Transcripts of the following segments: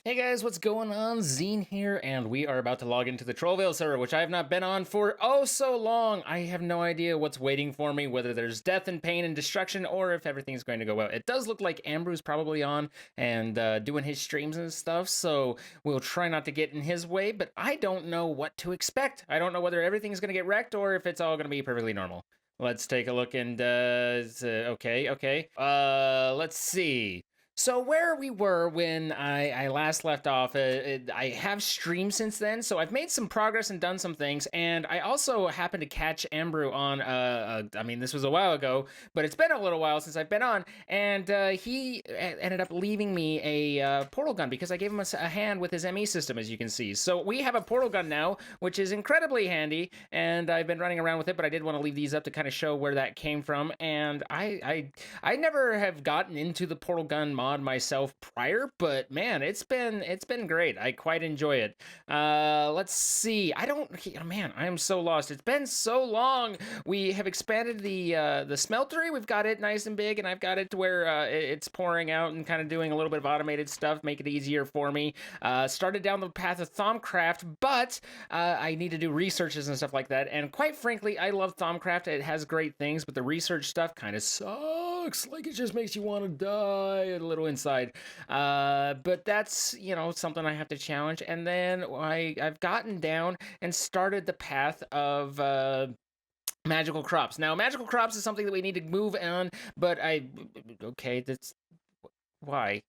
Hey guys, what's going on? Zine here, and we are about to log into the TrollVille server, which I have not been on for oh so long. I have no idea what's waiting for me, whether there's death and pain and destruction, or if everything's going to go well. It does look like Ambrew's probably on and doing his streams and stuff, so we'll try not to get in his way, but I don't know what to expect. I don't know whether everything's going to get wrecked or if it's all going to be perfectly normal. Let's take a look and, okay. Let's see. So where we were when I last left off, I have streamed since then, so I've made some progress and done some things, and I also happened to catch Ambrew on, I mean, this was a while ago, but it's been a little while since I've been on, and he ended up leaving me a portal gun because I gave him a hand with his ME system, as you can see. So we have a portal gun now, which is incredibly handy, and I've been running around with it, but I did want to leave these up to kind of show where that came from, and I never have gotten into the portal gun mod myself prior, but man, it's been great. I quite enjoy it. Let's see. I don't. Man, I am so lost. It's been so long. We have expanded the smeltery. We've got it nice and big, and I've got it to where it's pouring out and kind of doing a little bit of automated stuff, make it easier for me. Started down the path of Thaumcraft, but I need to do researches and stuff like that. And quite frankly, I love Thaumcraft. It has great things, but the research stuff kind of sucks. Like it just makes you want to die a little inside. But that's something I have to challenge. And then I've gotten down and started the path of. Magical crops. Now, magical crops is something that we need to move on, but okay, that's why.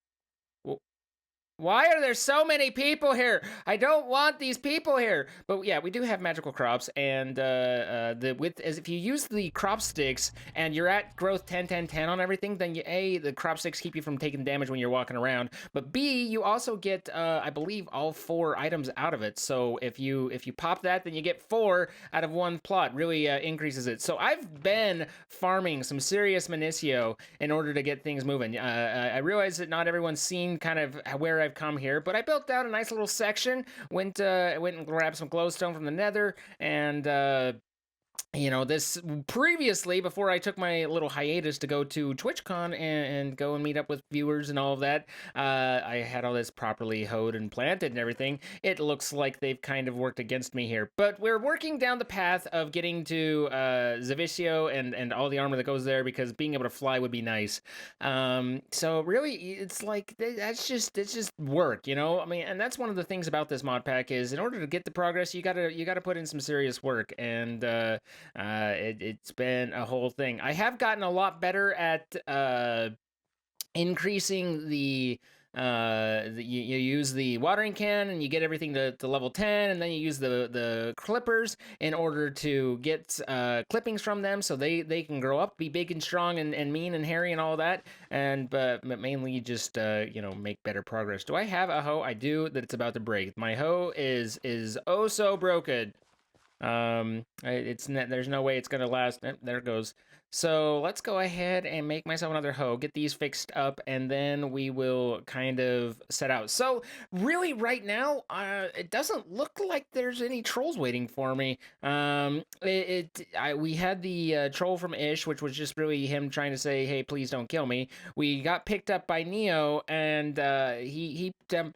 Why are there so many people here? I don't want these people here. But yeah, we do have magical crops, and as if you use the crop sticks and you're at growth 10, 10, 10 on everything, then the crop sticks keep you from taking damage when you're walking around. But B, you also get I believe all 4 items out of it. So if you pop that, then you get 4 out of 1 plot. Really increases it. So I've been farming some serious Minicio in order to get things moving. I realize that not everyone's seen kind of where I've come here, but I built out a nice little section. Went and grabbed some glowstone from the Nether, and this previously before I took my little hiatus to go to TwitchCon and go and meet up with viewers and all of that. I had all this properly hoed and planted and everything. It looks like they've kind of worked against me here, but we're working down the path of getting to Zavicio and all the armor that goes there, because being able to fly would be nice. So really, it's like it's just work, I mean, and that's one of the things about this mod pack is in order to get the progress, you gotta put in some serious work, and it's been a whole thing. I have gotten a lot better at increasing you use the watering can and you get everything to level 10, and then you use the clippers in order to get clippings from them so they can grow up, be big and strong and mean and hairy and all that, and but mainly just make better progress. Do I have a hoe? I do. That it's about to break. My hoe is oh so broken. There's no way it's gonna last. There it goes. So let's go ahead and make myself another hoe, get these fixed up, and then we will kind of set out. So really, right now, it doesn't look like there's any trolls waiting for me. We had the troll from Ish, which was just really him trying to say, "Hey, please don't kill me." We got picked up by Neo, and he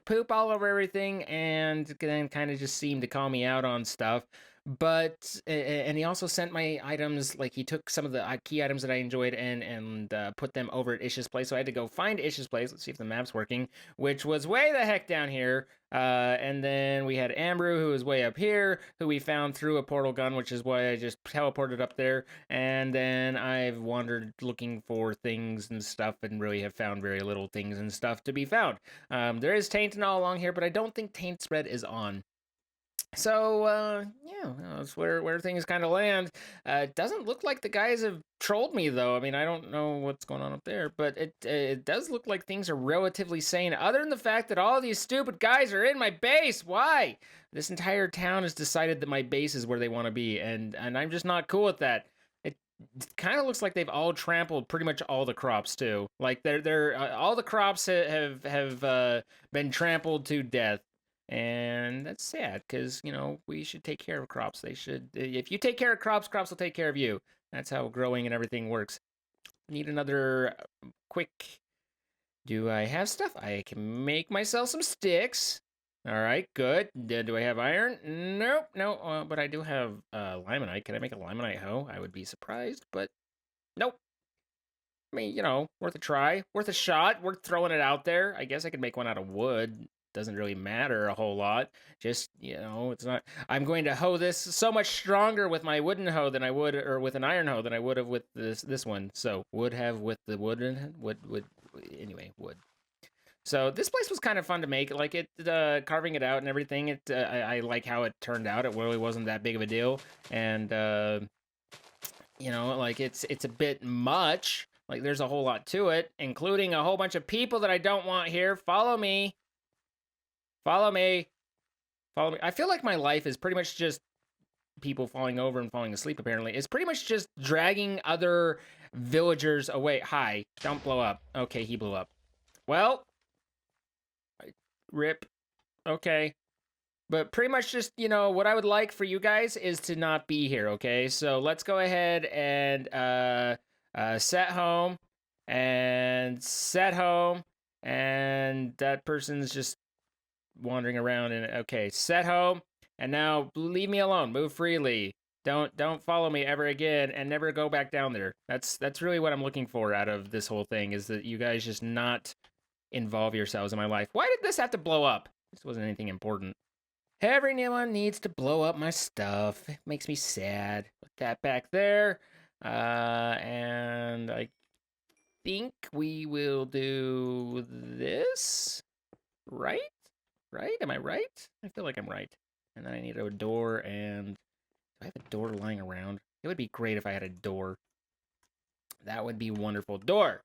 poop all over everything, and then kind of just seemed to call me out on stuff. But and he also sent my items, like he took some of the key items that I enjoyed and put them over at Ish's place. So I had to go find Ish's place. Let's see if the map's working, which was way the heck down here. And then we had Ambrew, who was way up here, who we found through a portal gun, which is why I just teleported up there. And then I've wandered looking for things and stuff, and really have found very little things and stuff to be found. There is Taint and all along here, but I don't think Taint spread is on. So, yeah, that's where things kind of land. It doesn't look like the guys have trolled me, though. I mean, I don't know what's going on up there, but it does look like things are relatively sane, other than the fact that all these stupid guys are in my base. Why? This entire town has decided that my base is where they want to be, and I'm just not cool with that. It kind of looks like they've all trampled pretty much all the crops too. Like they're all the crops have been trampled to death. And that's sad, because we should take care of crops. They should. If you take care of crops, crops will take care of you. That's how growing and everything works. Need another quick Do I have stuff? I can make myself some sticks. All right, good. Do I have iron? Nope, no. But I do have limonite. Can I make a limonite hoe? I would be surprised, but nope. I mean, worth a try, worth a shot, worth throwing it out there. I guess I could make one out of wood. Doesn't really matter a whole lot. Just, it's not. I'm going to hoe this so much stronger with my wooden hoe than I would, or with an iron hoe than I would have with this one. So would have with the wooden wood. Anyway, wood. So this place was kind of fun to make. Like carving it out and everything. I like how it turned out. It really wasn't that big of a deal, and like it's a bit much. Like there's a whole lot to it, including a whole bunch of people that I don't want here. Follow me. Follow me. Follow me. I feel like my life is pretty much just people falling over and falling asleep, apparently. It's pretty much just dragging other villagers away. Hi, don't blow up. Okay, he blew up. Well, rip. Okay. But pretty much just, what I would like for you guys is to not be here, okay? So let's go ahead and set home and set home, and that person's just wandering around. And okay, set home, and now leave me alone. Move freely. Don't follow me ever again, and never go back down there. That's really what I'm looking for out of this whole thing, is that you guys just not involve yourselves in my life. Why did this have to blow up? This wasn't anything important. Everyone needs to blow up my stuff. It makes me sad. Put that back there. And I think we will do this. Right? Right? Am I right? I feel like I'm right. And then I need a door, and do I have a door lying around? It would be great if I had a door. That would be wonderful. Door!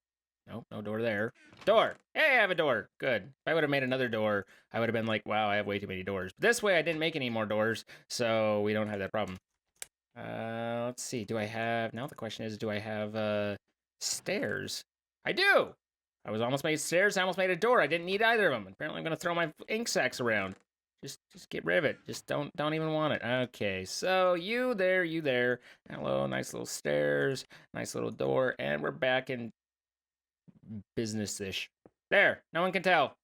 Nope, no door there. Door! Hey, I have a door. Good. If I would have made another door, I would have been like, wow, I have way too many doors. But this way, I didn't make any more doors, so we don't have that problem. Let's see. Do I have... Now the question is, do I have stairs? I do! I was almost made stairs. I almost made a door. I didn't need either of them. Apparently, I'm going to throw my ink sacks around. Just get rid of it. Just don't even want it. Okay, so you there. Hello, nice little stairs, nice little door, and we're back in business-ish. There, no one can tell.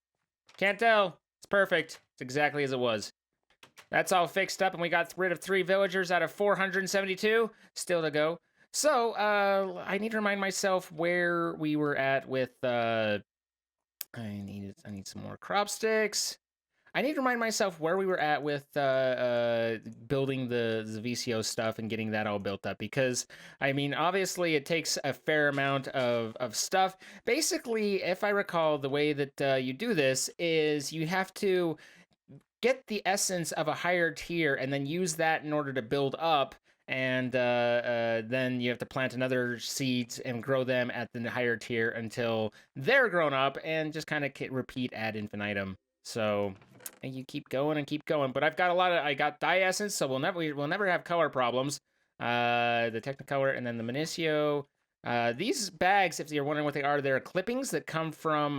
Can't tell. It's perfect. It's exactly as it was. That's all fixed up, and we got rid of 3 villagers out of 472. Still to go. So, I need to remind myself where we were at with, I need some more crop sticks. I need to remind myself where we were at with building the VCO stuff and getting that all built up, because, I mean, obviously it takes a fair amount of stuff. Basically, if I recall, the way that you do this is you have to get the essence of a higher tier and then use that in order to build up, and then you have to plant another seeds and grow them at the higher tier until they're grown up, and just kind of repeat ad infinitum. So... and you keep going and keep going. But I got dye essence, so we'll never have color problems. The Technicolor and then the Minicio. These bags, if you're wondering what they are, they're clippings that come from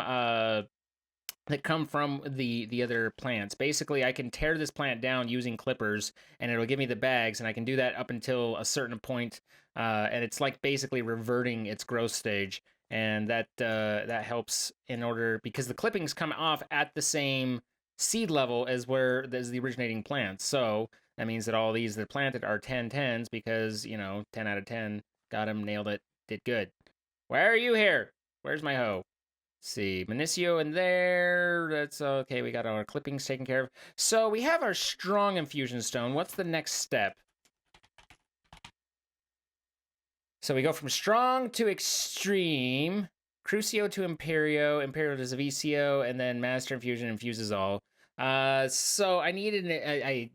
the other plants. Basically, I can tear this plant down using clippers, and it'll give me the bags, and I can do that up until a certain point. And it's like basically reverting its growth stage, and that helps in order, because the clippings come off at the same seed level as the originating plants. So that means that all these that are planted are 10/10s, because 10 out of 10, got him, nailed it, did good. Why are you here? Where's my hoe? Let's see, Minicio in there. That's okay. We got our clippings taken care of. So we have our strong infusion stone. What's the next step? So we go from strong to extreme, Crucio to Imperio, Imperio to VCO, and then Master Infusion infuses all. So I need I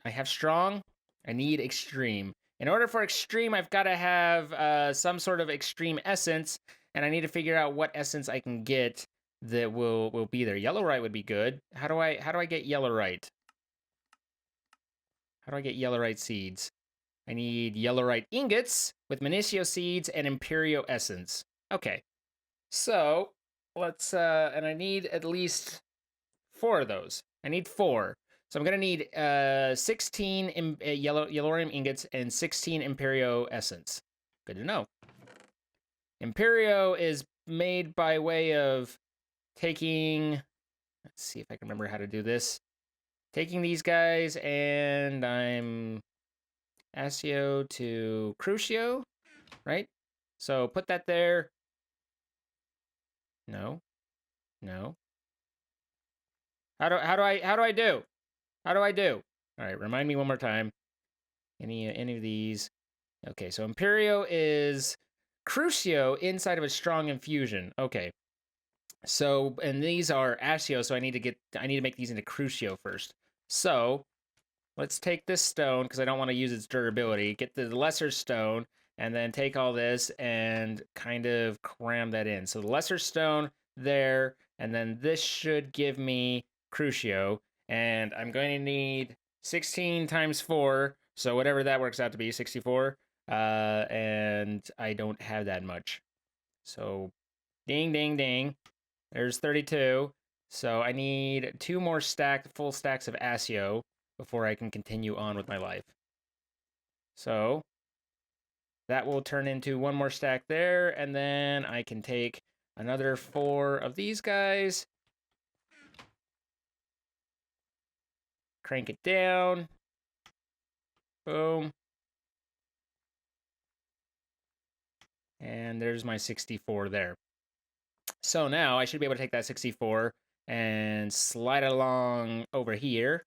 have strong, I need extreme. In order for extreme, I've got to have some sort of extreme essence, and I need to figure out what essence I can get that will be there. Yellowite would be good. How do I get Yellowite? How do I get Yellowite seeds? I need Yellowite ingots with Minicio seeds and Imperio essence. Okay. So, let's, and I need at least 4 of those. I need 4. So I'm going to need 16 Yellorium ingots and 16 Imperio essence. Good to know. Imperio is made by way of taking, let's see if I can remember how to do this. Taking these guys, and I'm Asio to Crucio, right? So put that there. No, no. How do I do? How do I do? All right, remind me one more time. Any of these? Okay, so Imperio is Crucio inside of a strong infusion. Okay. So, and these are Asio, so I need to make these into Crucio first. So, let's take this stone, because I don't want to use its durability, get the lesser stone, and then take all this and kind of cram that in. So the lesser stone there, and then this should give me Crucio, and I'm going to need 16 times 4, so whatever that works out to be, 64, and I don't have that much. So, ding, ding, ding. There's 32. So I need 2 more full stacks of Asio before I can continue on with my life. So that will turn into 1 more stack there, and then I can take another 4 of these guys. Crank it down. Boom. And there's my 64 there. So now I should be able to take that 64 and slide it along over here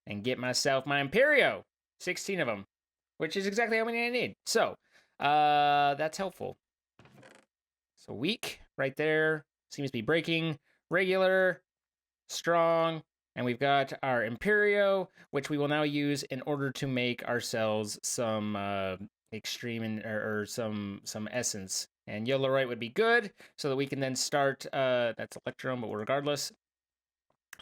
and get myself my Imperio. 16 of them, which is exactly how many I need. So, that's helpful. So weak, right there, seems to be breaking. Regular, strong, and we've got our Imperio, which we will now use in order to make ourselves some extreme or some essence. And Yellowite would be good, so that we can then start. That's Electrum, but regardless.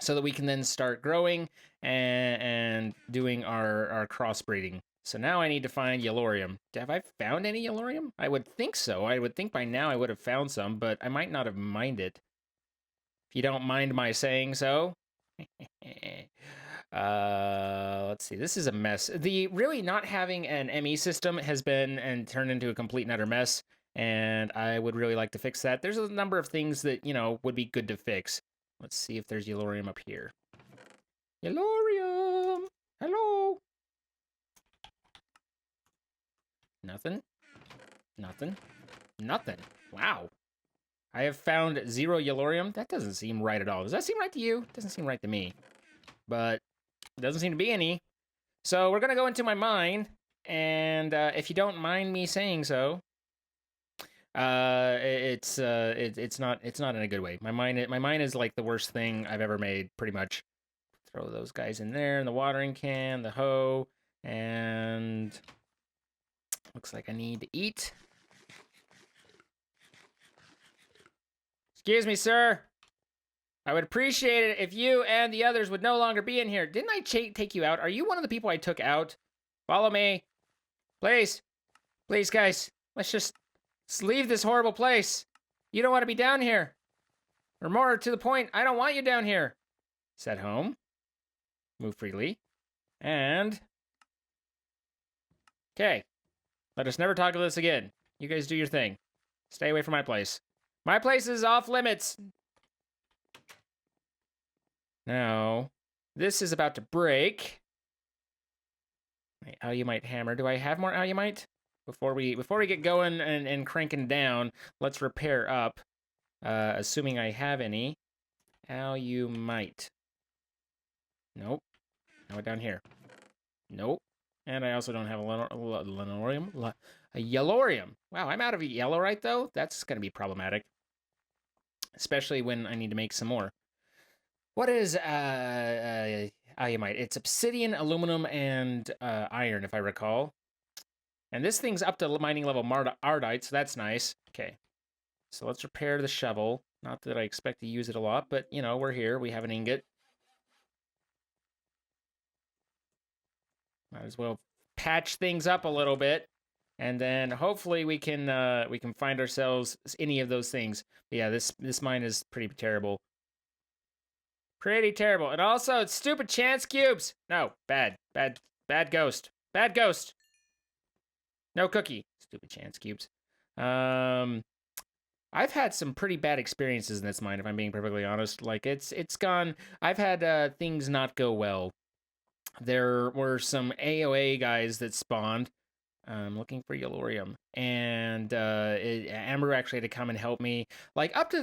So that we can then start growing and doing our crossbreeding. So now I need to find Yellorium. Have I found any Yellorium? I would think so. I would think by now I would have found some, but I might not have mined it. If you don't mind my saying so. Let's see. This is a mess. The really not having an ME system has been and turned into a complete and utter mess, and I would really like to fix that. There's a number of things that, would be good to fix. Let's see if there's Yellorium up here. Yellorium! Hello! Nothing. Nothing. Nothing. Wow. I have found 0 Yellorium. That doesn't seem right at all. Does that seem right to you? It doesn't seem right to me. But it doesn't seem to be any. So we're going to go into my mine. And if you don't mind me saying so, it's not in a good way. My mine is like the worst thing I've ever made, pretty much. Throw those guys in there, in the watering can, the hoe, and looks like I need to eat. Excuse me, sir. I would appreciate it if you and the others would no longer be in here. Didn't I take you out? Are you one of the people I took out? Follow me. Please. Please, guys. Let's leave this horrible place. You don't want to be down here. Or more to the point, I don't want you down here. Set home. Move freely. And... okay. Let us never talk about this again. You guys do your thing. Stay away from my place. My place is off limits. Now, this is about to break. My Alumite hammer. Do I have more Alumite? Before we get going and cranking down, let's repair up. Assuming I have any. Alumite. Nope. Now down here. Nope. And I also don't have a Lenorium. A Yellorium. Wow, I'm out of Yellorite, though? That's going to be problematic. Especially when I need to make some more. What is Alumite? It's obsidian, aluminum, and iron, if I recall. And this thing's up to mining level Ardite, so that's nice. Okay. So let's repair the shovel. Not that I expect to use it a lot, but, we're here. We have an ingot. Might as well patch things up a little bit, and then hopefully we can find ourselves any of those things. But yeah, this mine is pretty terrible. Pretty terrible. And also, it's stupid chance cubes. No, bad ghost. Bad ghost. No cookie. Stupid chance cubes. I've had some pretty bad experiences in this mine, if I'm being perfectly honest. Like, it's gone... I've had things not go well. There were some AOA guys that spawned. I'm looking for Yellorium, and Ambrew actually had to come and help me. Like up to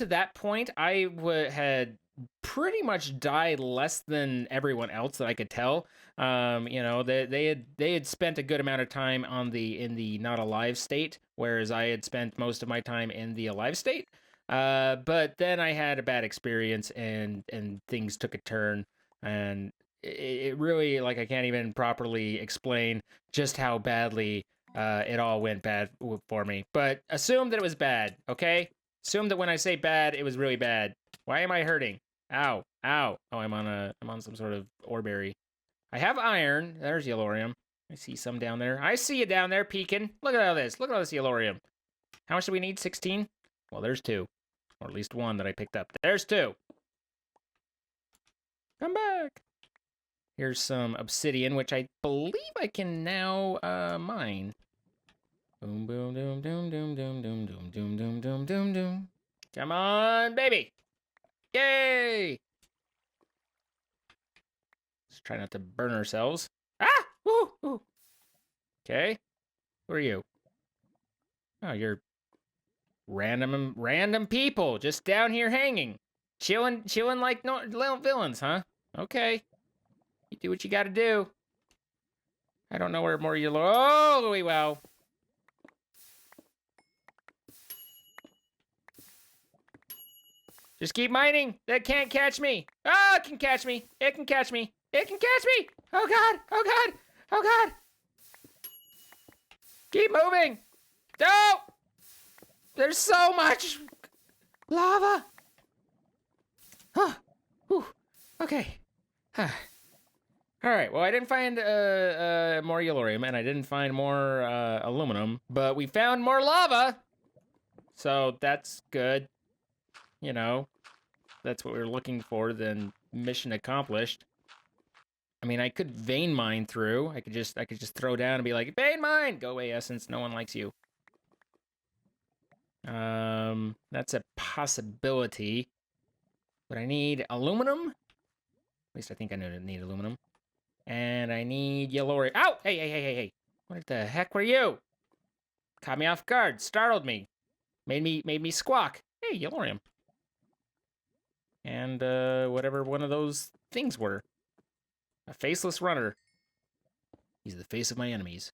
that point, had pretty much died less than everyone else that I could tell. You know, they had spent a good amount of time on in the not alive state, whereas I had spent most of my time in the alive state. But then I had a bad experience, and things took a turn, and it really, like, I can't even properly explain just how badly it all went bad for me. But assume that it was bad, okay? Assume that when I say bad, it was really bad. Why am I hurting? Ow, ow. Oh, I'm on some sort of oreberry. I have iron. There's Yellorium. I see some down there. I see you down there peeking. Look at all this. Look at all this Yellorium. How much do we need? 16? Well, there's 2. Or at least 1 that I picked up. There's 2. Come back. Here's some obsidian, which I believe I can now mine. Boom, boom, doom, doom, doom, doom, doom, doom, doom, doom, doom, doom, doom. Come on, baby! Yay! Let's try not to burn ourselves. Ah! Woo! Woo! Okay. Who are you? Oh, you're random people just down here hanging, chilling like no little villains, huh? Okay. You do what you gotta do. I don't know where more you... Oh, wow. Just keep mining. That can't catch me. Oh, it can catch me. It can catch me. It can catch me. Oh, God. Oh, God. Oh, God. Keep moving. No! There's so much lava. Huh. Whew. Okay. Huh. All right. Well, I didn't find more Yellorium, and I didn't find more aluminum, but we found more lava. So that's good. You know, that's what we were looking for, then mission accomplished. I mean, I could vein mine through. I could just throw down and be like, vein mine! Go away, Essence. No one likes you. That's a possibility. But I need aluminum. At least I think I need aluminum. And I need Yellorium. Ow! Hey. What the heck were you? Caught me off guard. Startled me. Made me squawk. Hey, Yellorium. And whatever one of those things were. A faceless runner. He's the face of my enemies.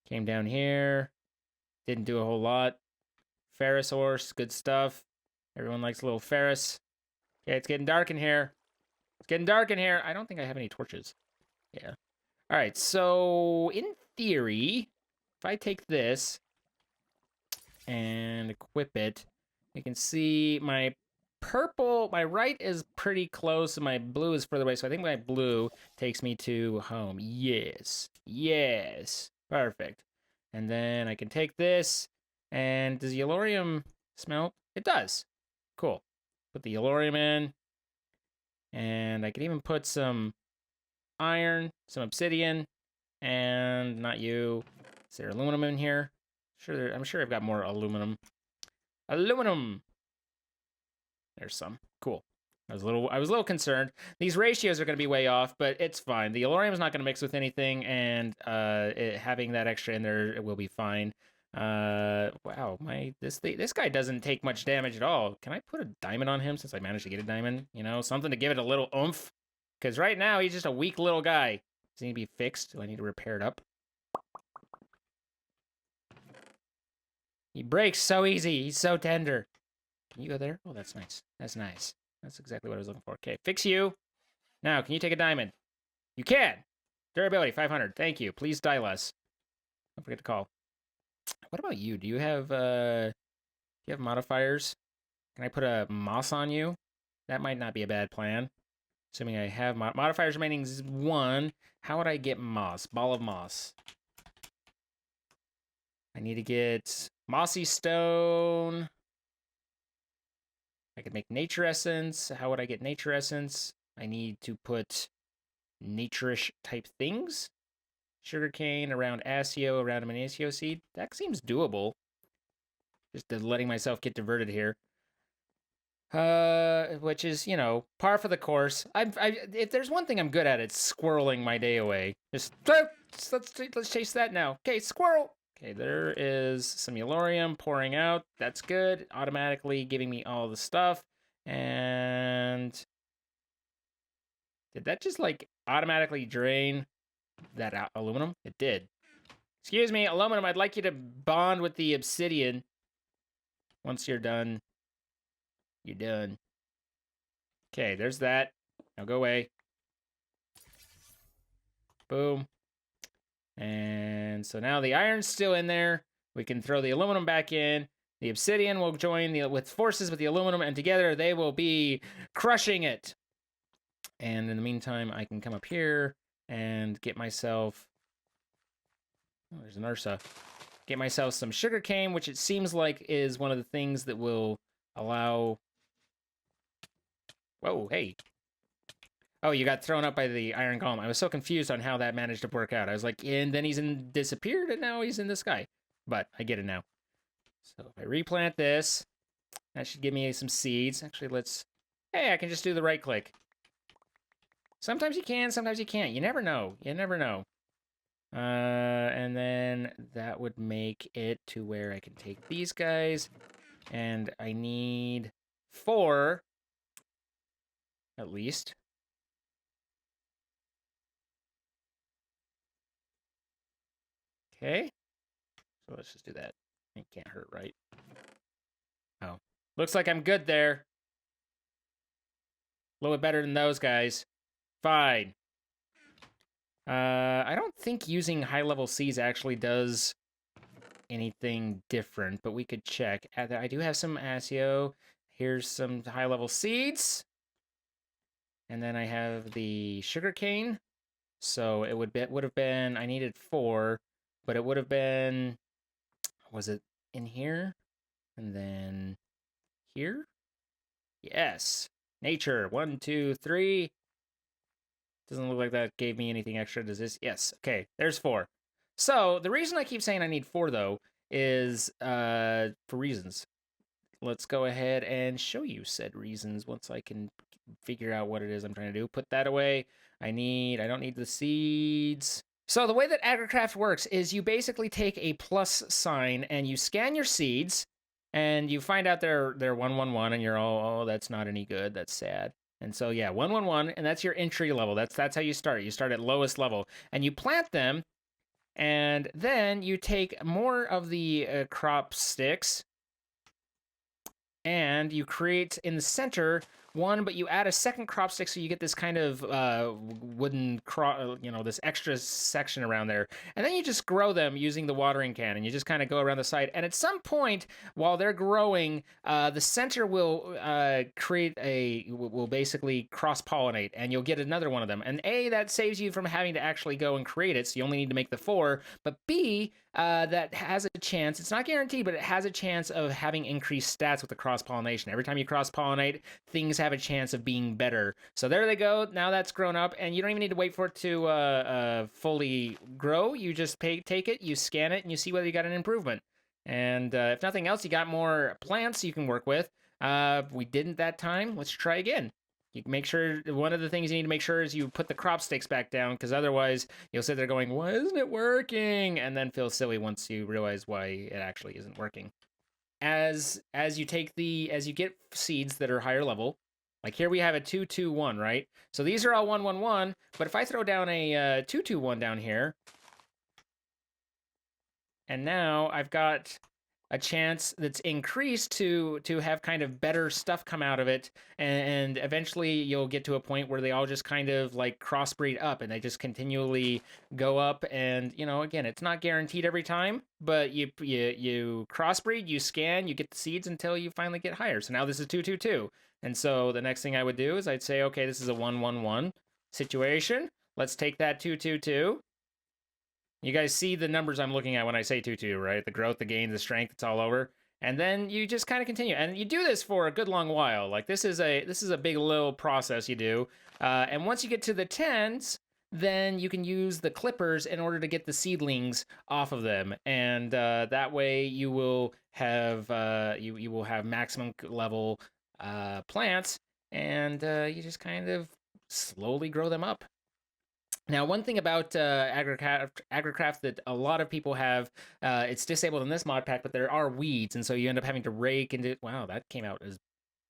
Came down here. Didn't do a whole lot. Ferris horse, good stuff. Everyone likes a little Ferris. Okay, it's getting dark in here. It's getting dark in here. I don't think I have any torches. Yeah. All right, so in theory, if I take this and equip it, you can see my purple, my right is pretty close, and my blue is further away, so I think my blue takes me to home. Yes. Yes. Perfect. And then I can take this, and does Yellorium smelt? It does. Cool. Put the Yellorium in, and I can even put some iron, some obsidian, and not you. Is there aluminum in here? Sure, I'm sure I've got more aluminum. Aluminum! There's some. Cool. I was a little concerned. These ratios are going to be way off, but it's fine. The Yellorium is not going to mix with anything, and having that extra in there, it will be fine. Wow, this guy doesn't take much damage at all. Can I put a diamond on him since I managed to get a diamond? You know, something to give it a little oomph. Because right now, he's just a weak little guy. Does he need to be fixed? Do I need to repair it up? He breaks so easy. He's so tender. Can you go there? Oh, that's nice. That's nice. That's exactly what I was looking for. Okay, fix you. Now, can you take a diamond? You can. Durability, 500. Thank you. Please die less. Don't forget to call. What about you? Do you have modifiers? Can I put a moss on you? That might not be a bad plan. Assuming I have modifiers remaining 1. How would I get moss? Ball of moss. I need to get mossy stone. I could make nature essence. How would I get nature essence? I need to put nature-ish type things. sugarcane around Asio, around a Manasio seed. That seems doable. Just letting myself get diverted here. Which is, you know, par for the course. If there's one thing I'm good at, it's squirreling my day away. Just let's chase that now. Okay, squirrel. Okay, there is some Eulorium pouring out. That's good. Automatically giving me all the stuff. And did that just like automatically drain that aluminum? It did. Excuse me, aluminum. I'd like you to bond with the obsidian. Once you're done. You're done. Okay, there's that. Now go away. Boom. And so now the iron's still in there. We can throw the aluminum back in. The obsidian will join with forces with the aluminum, and together they will be crushing it. And in the meantime, I can come up here and get myself... Oh, there's an Ursa. Get myself some sugarcane, which it seems like is one of the things that will allow... Whoa, hey. Oh, you got thrown up by the iron golem. I was so confused on how that managed to work out. I was like, and then he's disappeared, and now he's in the sky. But I get it now. So if I replant this, that should give me some seeds. Actually, let's... Hey, I can just do the right click. Sometimes you can, sometimes you can't. You never know. You never know. And then that would make it to where I can take these guys. And I need 4... at least. Okay. So let's just do that. It can't hurt, right? Oh. Looks like I'm good there. A little bit better than those guys. Fine. I don't think using high-level seeds actually does anything different, but we could check. I do have some Asio. Here's some high-level seeds. And then I have the sugarcane. So it would have been, I needed 4, but it would have been, was it in here? And then here? Yes. Nature. 1, 2, 3. Doesn't look like that gave me anything extra. Does this? Yes. Okay, there's 4. So the reason I keep saying I need 4, though, is for reasons. Let's go ahead and show you said reasons once I can figure out what it is I'm trying to do. Put that away. I don't need the seeds. So the way that Agricraft works is you basically take a plus sign and you scan your seeds and you find out they're 111 and you're all, oh, that's not any good. That's sad. And so yeah, 111, and that's your entry level. That's how you start. You start at lowest level and you plant them, and then you take more of the crop sticks and you create in the center one, but you add a second crop stick, so you get this kind of wooden, this extra section around there. And then you just grow them using the watering can, and you just kind of go around the side. And at some point, while they're growing, the center will will basically cross-pollinate, and you'll get another one of them. And A, that saves you from having to actually go and create it, so you only need to make the 4. But B, that has a chance, it's not guaranteed, but it has a chance of having increased stats with the cross-pollination. Every time you cross-pollinate, things have a chance of being better. So there they go. Now that's grown up, and you don't even need to wait for it to fully grow. You just take it, you scan it, and you see whether you got an improvement. And if nothing else, you got more plants you can work with. We didn't that time. Let's try again. You can make sure, one of the things you need to make sure is you put the crop sticks back down, because otherwise you'll sit there going, why isn't it working? And then feel silly once you realize why it actually isn't working. As you get seeds that are higher level, like here we have a 221, right? So these are all 111, but if I throw down a 221 down here, and now I've got a chance that's increased to have kind of better stuff come out of it, and eventually you'll get to a point where they all just kind of like crossbreed up, and they just continually go up. And again, it's not guaranteed every time, but you crossbreed, you scan, you get the seeds until you finally get higher. So now this is 222, and so the next thing I would do is I'd say, okay, this is a 111 situation. Let's take that 222. You guys see the numbers I'm looking at when I say 2-2, right? The growth, the gain, the strength, it's all over. And then you just kind of continue. And you do this for a good long while. Like this is a big little process you do. And once you get to the 10s, then you can use the clippers in order to get the seedlings off of them, and that way you will have you will have maximum level plants, and you just kind of slowly grow them up. Now, one thing about Agricraft that a lot of people have, it's disabled in this mod pack, but there are weeds, and so you end up having to rake and do. Wow, that came out as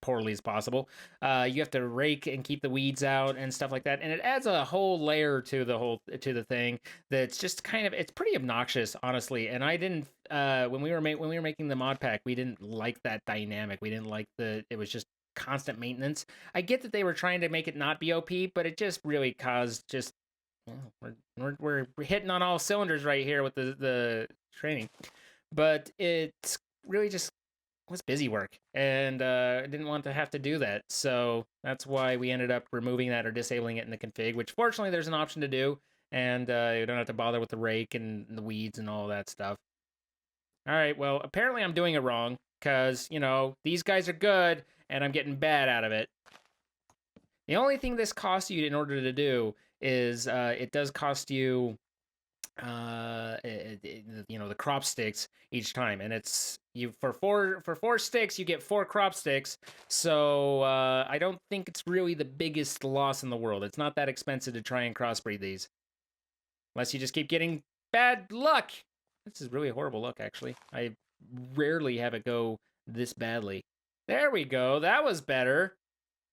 poorly as possible. You have to rake and keep the weeds out and stuff like that, and it adds a whole layer to the thing that's just kind of it's pretty obnoxious, honestly. And I didn't when we were making the mod pack, we didn't like that dynamic. We didn't like it was just constant maintenance. I get that they were trying to make it not be OP, but it just really caused just we're hitting on all cylinders right here with the training, but it's really just was busy work, and didn't want to have to do that. So that's why we ended up removing that or disabling it in the config, which fortunately there's an option to do, and you don't have to bother with the rake and the weeds and all that stuff. All right, well, apparently I'm doing it wrong, because, you know, these guys are good, and I'm getting bad out of it. The only thing this costs you in order to do is it does cost you you know, the crop sticks each time, and it's you for four sticks you get 4 crop sticks. So I don't think it's really the biggest loss in the world. It's not that expensive to try and crossbreed these, unless you just keep getting bad luck. This is really horrible luck, actually. I rarely have it go this badly. There we go. That was better.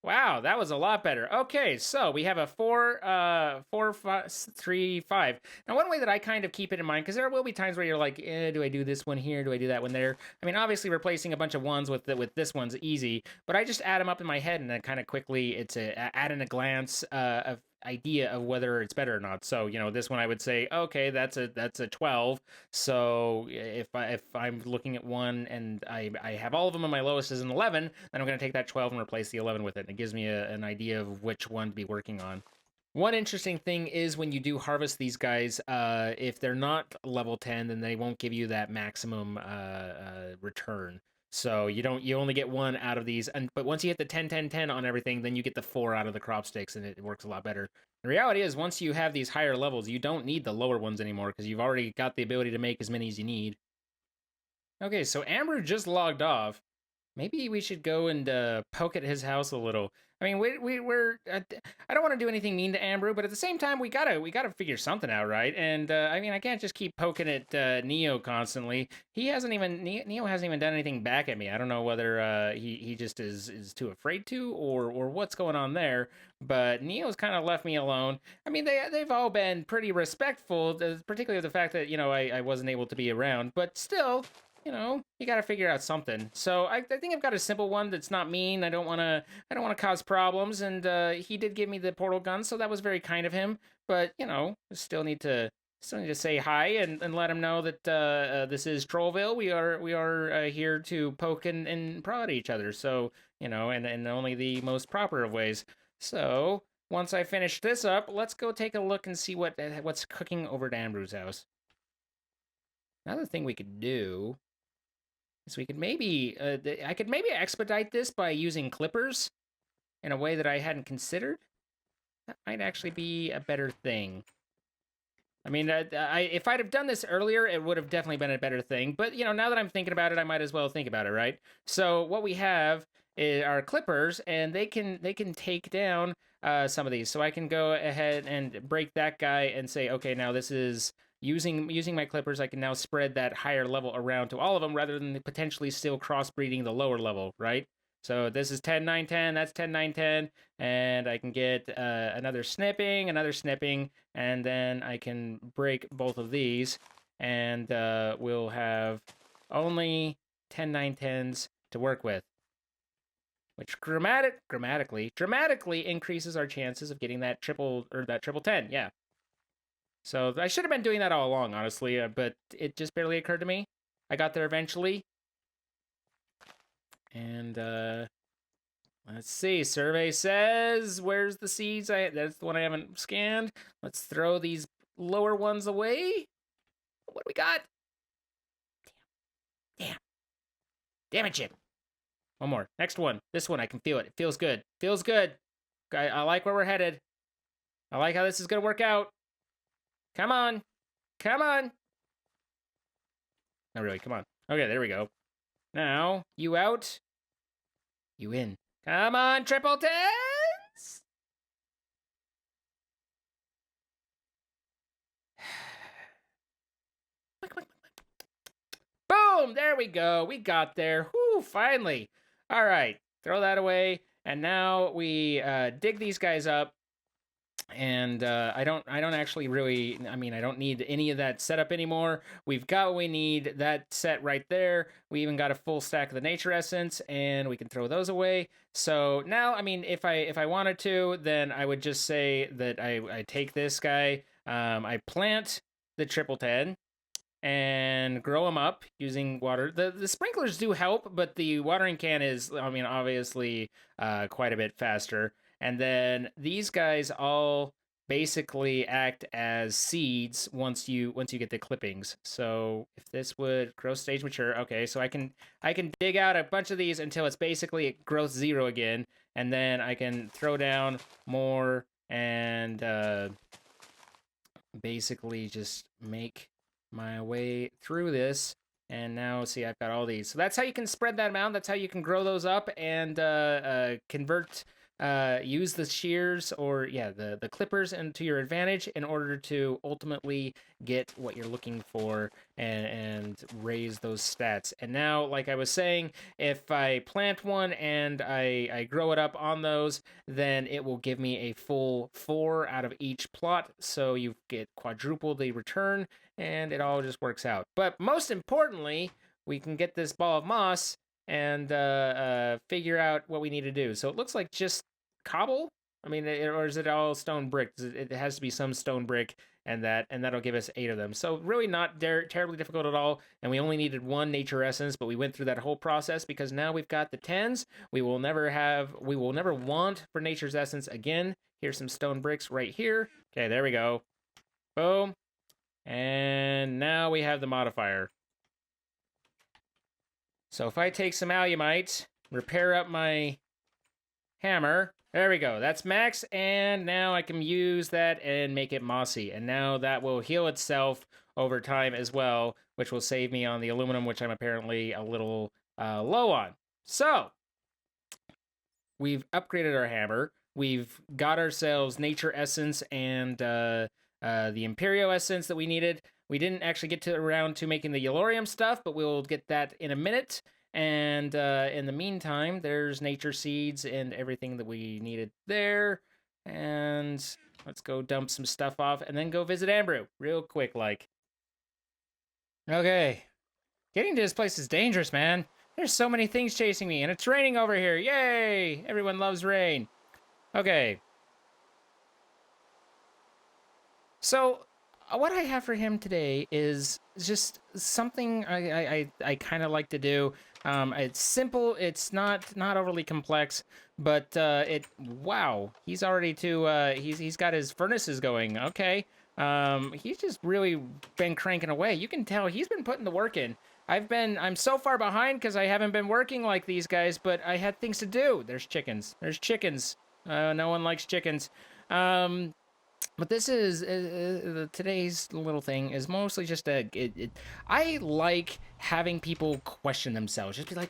Wow, that was a lot better. Okay, so we have a 4, 5, 3, 5. Now, one way that I kind of keep it in mind, because there will be times where you're like, do I do this one here? Do I do that one there? I mean, obviously, replacing a bunch of ones with this one's easy, but I just add them up in my head, and then kind of quickly, it's add in a glance of idea of whether it's better or not. So, you know, this one I would say, okay, that's a 12. So if I'm looking at one and I have all of them and my lowest is an 11, then I'm going to take that 12 and replace the 11 with it. And it gives me an idea of which one to be working on. One interesting thing is when you do harvest these guys, if they're not level 10, then they won't give you that maximum return. So you only get 1 out of these, but once you hit the 10, 10, 10 on everything, then you get the 4 out of the crop sticks, and it works a lot better. The reality is, once you have these higher levels, you don't need the lower ones anymore, because you've already got the ability to make as many as you need. Okay, so Ambrew just logged off. Maybe we should go and poke at his house a little. I mean, we're I don't want to do anything mean to Ambrew, but at the same time, we gotta figure something out, right? And I mean, I can't just keep poking at Neo constantly. Neo hasn't even done anything back at me. I don't know whether he just is too afraid to, or what's going on there. But Neo's kind of left me alone. I mean, they've all been pretty respectful, particularly the fact that, you know, I wasn't able to be around, but still, you know, you got to figure out something. So I think I've got a simple one that's not mean. I don't want to cause problems. And he did give me the portal gun, so that was very kind of him. But, you know, still need to say hi and let him know that this is TrollVille. We are here to poke and prod each other. So, you know, and only the most proper of ways. So once I finish this up, let's go take a look and see what's cooking over at Ambrew's house. Another thing we could do. So we could maybe, I could maybe expedite this by using clippers in a way that I hadn't considered. That might actually be a better thing. I mean, if I'd have done this earlier, it would have definitely been a better thing. But, you know, now that I'm thinking about it, I might as well think about it, right? So what we have are clippers, and they can take down some of these. So I can go ahead and break that guy and say, okay, now this is... Using my clippers, I can now spread that higher level around to all of them rather than potentially still crossbreeding the lower level, right? So this is 10, 9, 10, that's 10, 9, 10, and I can get another snipping, and then I can break both of these, and we'll have only 10, 9, 10s to work with, which dramatically increases our chances of getting that triple 10, yeah. So I should have been doing that all along, honestly, but it just barely occurred to me. I got there eventually. And let's see. Survey says, where's the seeds? That's the one I haven't scanned. Let's throw these lower ones away. What do we got? Damn it, Chip. One more. Next one. This one, I can feel it. It feels good. I like where we're headed. I like how this is gonna work out. Come on. Come on. Not really, come on. Okay, there we go. Now, you out. You in. Come on, triple tens! Boom! There we go. We got there. Whoo, finally. All right, throw that away. And now we dig these guys up. And I don't actually really, I mean, I don't need any of that setup anymore. We've got what we need. That set right there. We even got a full stack of the nature essence, and we can throw those away. So now, I mean, if I wanted to, then I would just say that I take this guy, I plant the triple 10 and grow them up using water. The sprinklers do help, but the watering can is, I mean, obviously quite a bit faster. And then these guys all basically act as seeds once you get the clippings. So if this would grow stage mature, okay, so I can dig out a bunch of these until it's basically at growth 0 again, and then I can throw down more and basically just make my way through this. And now, see, I've got all these. So that's how you can spread that amount. That's how you can grow those up and convert, use the shears or, yeah, the clippers into your advantage in order to ultimately get what you're looking for and raise those stats. And now, like I was saying, if I plant one and I grow it up on those, then it will give me a full 4 out of each plot. So you get quadruple the return, and it all just works out. But most importantly, we can get this ball of moss and figure out what we need to do. So it looks like just cobble. I mean, or is it all stone brick? It has to be some stone brick, and that'll give us 8 of them. So really not terribly difficult at all. And we only needed 1 nature essence, but we went through that whole process because now we've got the 10s. We will never want for nature's essence again. Here's some stone bricks right here. Okay, there we go. Boom. And now we have the modifier. So if I take some alumite, repair up my hammer, there we go. That's max, and now I can use that and make it mossy. And now that will heal itself over time as well, which will save me on the aluminum, which I'm apparently a little low on. So, we've upgraded our hammer. We've got ourselves nature essence and the Imperio essence that we needed. We didn't actually get around to making the Yellorium stuff, but we'll get that in a minute. And in the meantime, there's nature seeds and everything that we needed there. And let's go dump some stuff off and then go visit Ambrew real quick like. Okay. Getting to this place is dangerous, man. There's so many things chasing me, and it's raining over here. Yay! Everyone loves rain. Okay. So, what I have for him today is just something I kind of like to do. It's simple. It's not overly complex, but wow, he's already he's got his furnaces going. Okay. He's just really been cranking away. You can tell he's been putting the work in. I'm so far behind because I haven't been working like these guys, but I had things to do. There's chickens. There's chickens. No one likes chickens. But this is today's little thing is mostly just I like having people question themselves. Just be like,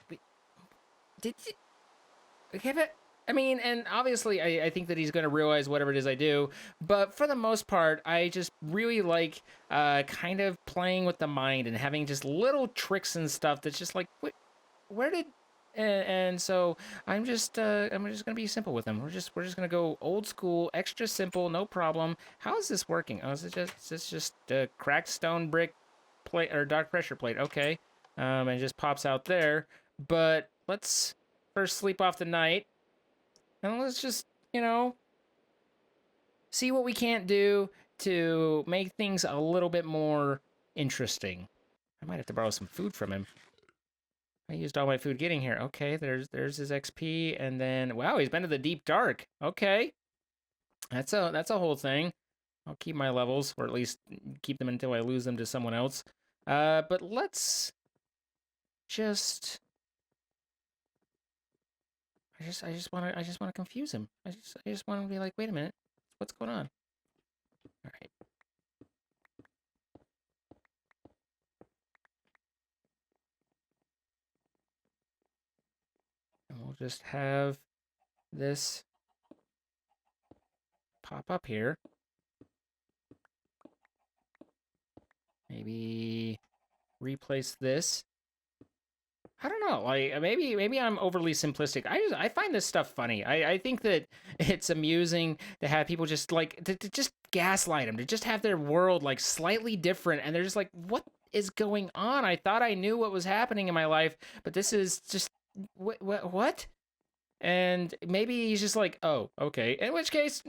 did you have it? I mean, and obviously, I think that he's going to realize whatever it is I do. But for the most part, I just really like kind of playing with the mind and having just little tricks and stuff that's just like, where did and so I'm just gonna be simple with them. We're just gonna go old school, extra simple, no problem. How is this working? Oh, is this just a cracked stone brick plate or dark pressure plate? Okay, and it just pops out there. But let's first sleep off the night, and let's just see what we can't do to make things a little bit more interesting. I might have to borrow some food from him. I used all my food getting here. Okay, there's his XP, and then wow, he's been to the deep dark. Okay, that's a whole thing. I'll keep my levels, or at least keep them until I lose them to someone else. But let's just. I just want to confuse him. I just want to be like, wait a minute, what's going on? All right. And we'll just have this pop up here. Maybe replace this. I don't know. Like maybe I'm overly simplistic. I find this stuff funny. I think that it's amusing to have people just like to just gaslight them, to just have their world like slightly different, and they're just like, what is going on? I thought I knew what was happening in my life, but this is just what? And maybe he's just like, oh, okay. In which case,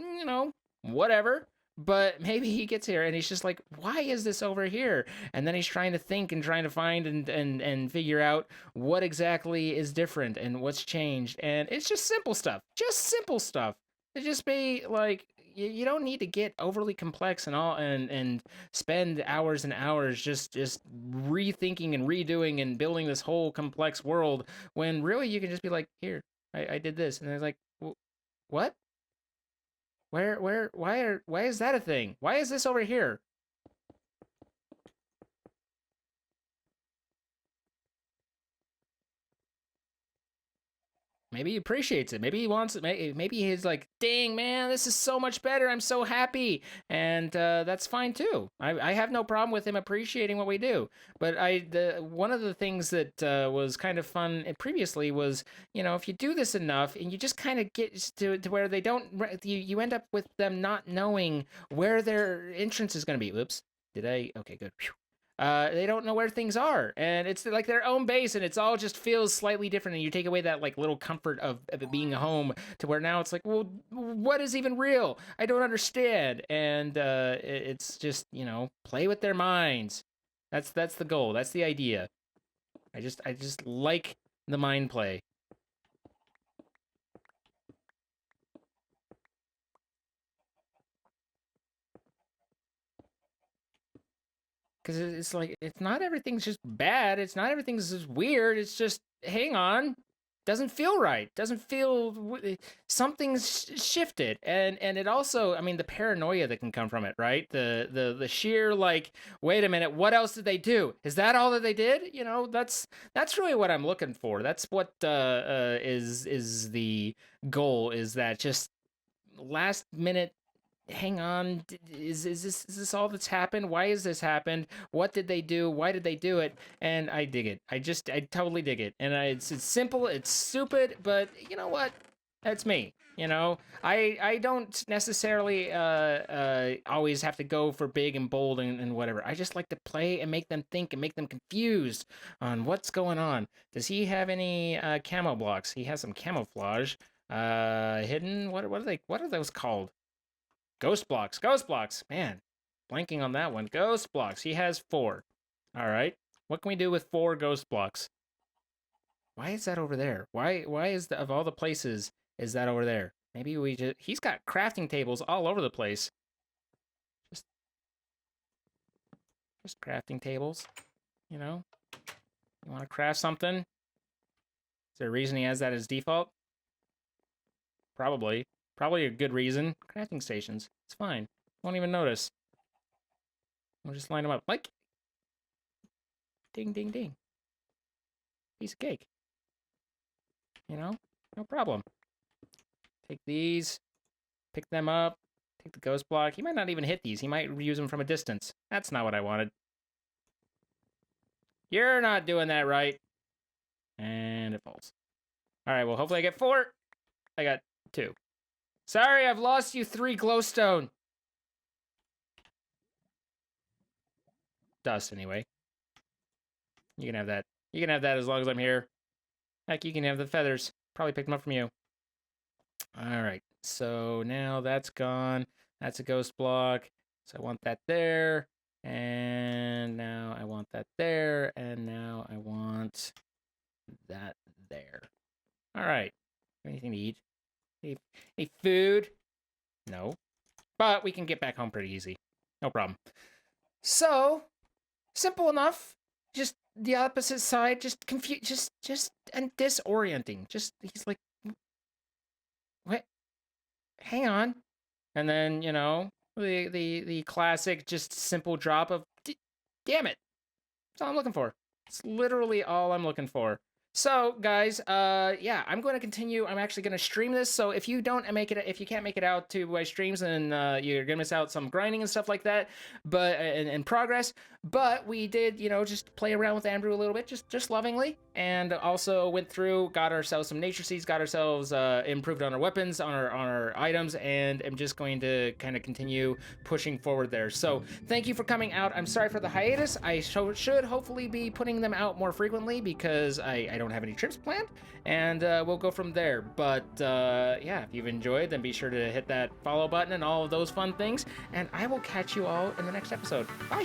whatever. But maybe he gets here and he's just like, why is this over here? And then he's trying to think and trying to find and figure out what exactly is different and what's changed. And it's just simple stuff. Just simple stuff. It just be like, you don't need to get overly complex and all and spend hours and hours just rethinking and redoing and building this whole complex world when really you can just be like, here, I did this. And I was like, what? Why is that a thing? Why is this over here? Maybe he appreciates it. Maybe he wants it. Maybe he's like, dang, man, this is so much better. I'm so happy. And that's fine too. I have no problem with him appreciating what we do. But one of the things that was kind of fun previously was, if you do this enough and you just kind of get to where they don't, you end up with them not knowing where their entrance is going to be. Oops. Did I? Okay, good. Whew. They don't know where things are, and it's like their own base, and it's all just feels slightly different, and you take away that like little comfort of it being home to where now it's like, well, what is even real? I don't understand. And it's just, play with their minds. That's the goal. That's the idea. I just like the mind play. Because it's like, it's not everything's just bad. It's not everything's just weird. It's just, hang on, doesn't feel right. Doesn't feel, something's shifted. And it also, I mean, the paranoia that can come from it, right? The sheer like, wait a minute, what else did they do? Is that all that they did? That's really what I'm looking for. That's what is the goal, is that just last minute, hang on, is this all that's happened? Why has this happened? What did they do? Why did they do it? And I dig it. I totally dig it. And it's simple, it's stupid, but you know what? That's me. I don't necessarily always have to go for big and bold and whatever. I just like to play and make them think and make them confused on what's going on. Does he have any camo blocks? He has some camouflage hidden. What are those called? Ghost blocks. Ghost blocks. Man, blanking on that one. Ghost blocks. He has 4. All right. What can we do with 4 ghost blocks? Why is that over there? Why is of all the places is that over there? Maybe he's got crafting tables all over the place. Just crafting tables. You want to craft something? Is there a reason he has that as default? Probably. Probably a good reason. Crafting stations. It's fine. Won't even notice. We'll just line them up. Like, ding, ding, ding. Piece of cake. No problem. Take these. Pick them up. Take the ghost block. He might not even hit these. He might use them from a distance. That's not what I wanted. You're not doing that right. And it falls. All right, well, hopefully I get 4. I got 2. Sorry, I've lost you 3 glowstone. Dust, anyway. You can have that. You can have that as long as I'm here. Heck, you can have the feathers. Probably picked them up from you. All right, so now that's gone. That's a ghost block. So I want that there. And now I want that there. And now I want that there. All right. Anything to eat? Any food? No. But we can get back home pretty easy. No problem. So, simple enough. Just the opposite side, just confused, just and disorienting. He's like, what? Hang on. And then, The classic, just simple drop of, damn it. That's all I'm looking for. It's literally all I'm looking for. So, guys, yeah, I'm going to continue. I'm actually going to stream this. So if you don't make it, if you can't make it out to my streams, then you're going to miss out some grinding and stuff like that. But and progress. But we did, you know, just play around with Ambrew a little bit, just lovingly, and also went through, got ourselves some nature seeds, got ourselves improved on our weapons, on our items, and I'm just going to kind of continue pushing forward there. So thank you for coming out. I'm sorry for the hiatus. I should hopefully be putting them out more frequently because I don't have any trips planned, and we'll go from there. But yeah, if you've enjoyed, then be sure to hit that follow button and all of those fun things, and I will catch you all in the next episode. Bye.